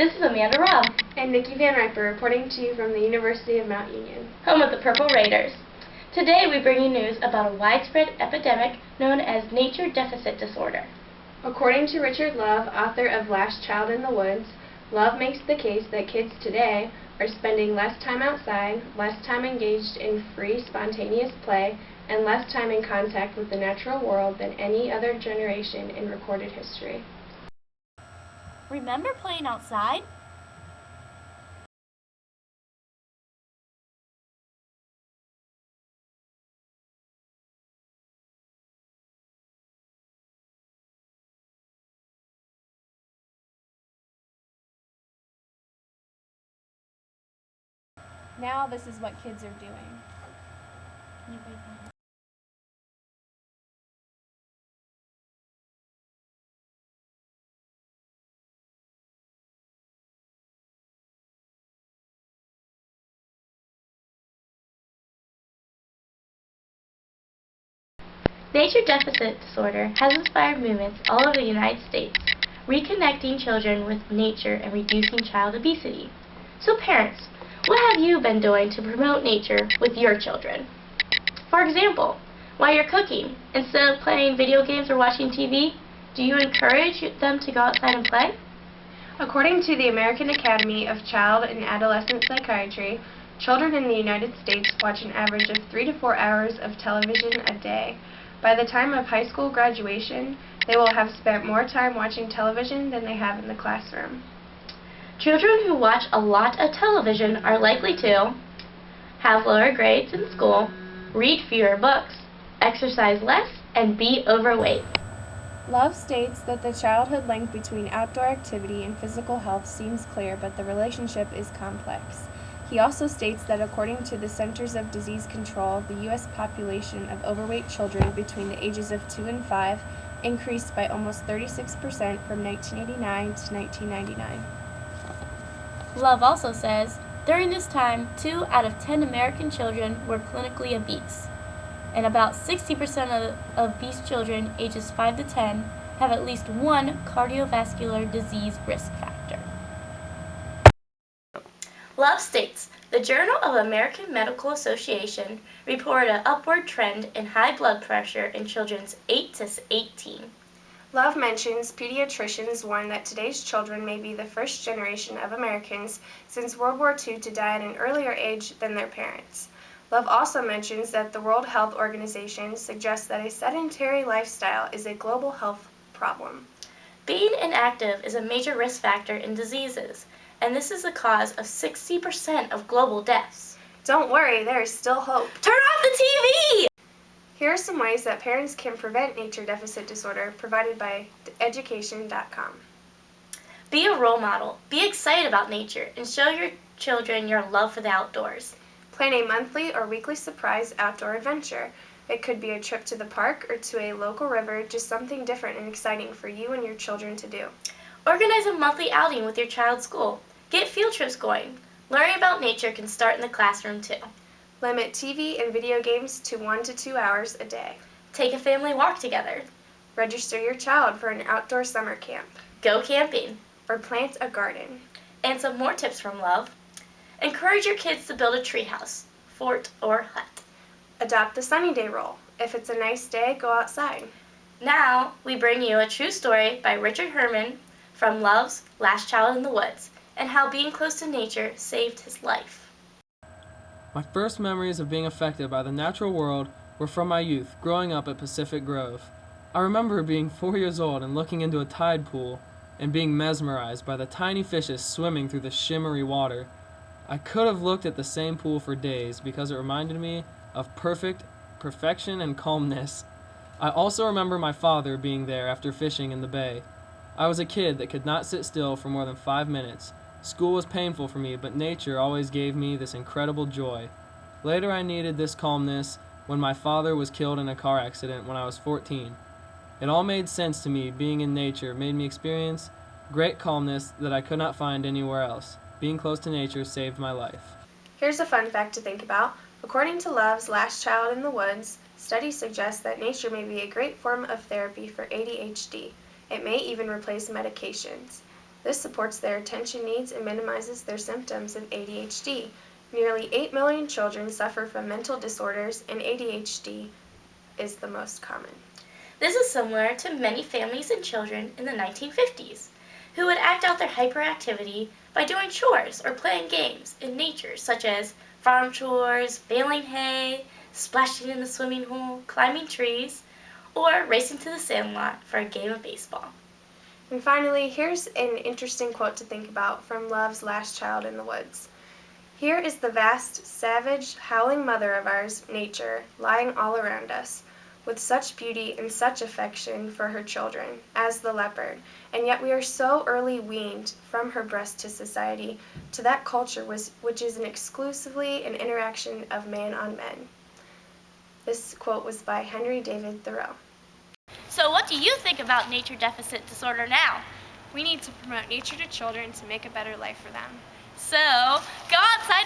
This is Amanda Robb and Nikki reporting to you from the University of Mount Union, home of the Purple Raiders. Today we bring you news about a widespread epidemic known as nature deficit disorder. According to Richard Love, author of Last Child in the Woods, Love makes the case that kids today are spending less time outside, less time engaged in free, spontaneous play, and less time in contact with the natural world than any other generation in recorded history. Remember playing outside? Now this is what kids are doing. Nature deficit disorder has inspired movements all over the United States, reconnecting children with nature and reducing child obesity. So parents, what have you been doing to promote nature with your children? For example, while you're cooking, instead of playing video games or watching TV, do you encourage them to go outside and play? According to the American Academy of Child and Adolescent Psychiatry, children in the United States watch an average of 3 to 4 hours of television a day. By the time of high school graduation, they will have spent more time watching television than they have in the classroom. Children who watch a lot of television are likely to have lower grades in school, read fewer books, exercise less, and be overweight. Love states that the childhood link between outdoor activity and physical health seems clear, but the relationship is complex. He also states that according to the Centers of Disease Control, the U.S. population of overweight children between the ages of 2 and 5 increased by almost 36% from 1989 to 1999. Love also says, during this time, 2 out of 10 American children were clinically obese, and about 60% of obese children ages 5 to 10 have at least one cardiovascular disease risk factor. Love states, the Journal of American Medical Association reported an upward trend in high blood pressure in children 8 to 18. Love mentions pediatricians warn that today's children may be the first generation of Americans since World War II to die at an earlier age than their parents. Love also mentions that the World Health Organization suggests that a sedentary lifestyle is a global health problem. Being inactive is a major risk factor in diseases, and this is the cause of 60% of global deaths. Don't worry, there is still hope. Turn off the TV! Here are some ways that parents can prevent nature deficit disorder, provided by education.com. Be a role model. Be excited about nature and show your children your love for the outdoors. Plan a monthly or weekly surprise outdoor adventure. It could be a trip to the park or to a local river, just something different and exciting for you and your children to do. Organize a monthly outing with your child's school. Get field trips going. Learning about nature can start in the classroom too. Limit TV and video games to 1 to 2 hours a day. Take a family walk together. Register your child for an outdoor summer camp. Go camping. Or plant a garden. And some more tips from Love. Encourage your kids to build a treehouse, fort, or hut. Adopt the sunny day rule. If it's a nice day, go outside. Now, we bring you a true story by Richard Herman from Love's Last Child in the Woods, and how being close to nature saved his life. My first memories of being affected by the natural world were from my youth, growing up at Pacific Grove. I remember being 4 years old and looking into a tide pool and being mesmerized by the tiny fishes swimming through the shimmery water. I could have looked at the same pool for days because it reminded me of perfection and calmness. I also remember my father being there after fishing in the bay. I was a kid that could not sit still for more than 5 minutes. School was painful for me, but nature always gave me this incredible joy. Later I needed this calmness when my father was killed in a car accident when I was 14. It all made sense to me. Being in nature made me experience great calmness that I could not find anywhere else. Being close to nature saved my life. Here's a fun fact to think about. According to Love's Last Child in the Woods, studies suggest that nature may be a great form of therapy for ADHD. It may even replace medications. This supports their attention needs and minimizes their symptoms of ADHD. Nearly 8 million children suffer from mental disorders, and ADHD is the most common. This is similar to many families and children in the 1950s, who would act out their hyperactivity by doing chores or playing games in nature, such as farm chores, baling hay, splashing in the swimming hole, climbing trees, or racing to the sandlot for a game of baseball. And finally, here's an interesting quote to think about from Love's Last Child in the Woods. Here is the vast, savage, howling mother of ours, nature, lying all around us, with such beauty and such affection for her children, as the leopard, and yet we are so early weaned from her breast to society, to that culture which is exclusively an interaction of man on men. This quote was by Henry David Thoreau. So what do you think about nature deficit disorder now? We need to promote nature to children to make a better life for them. So, go outside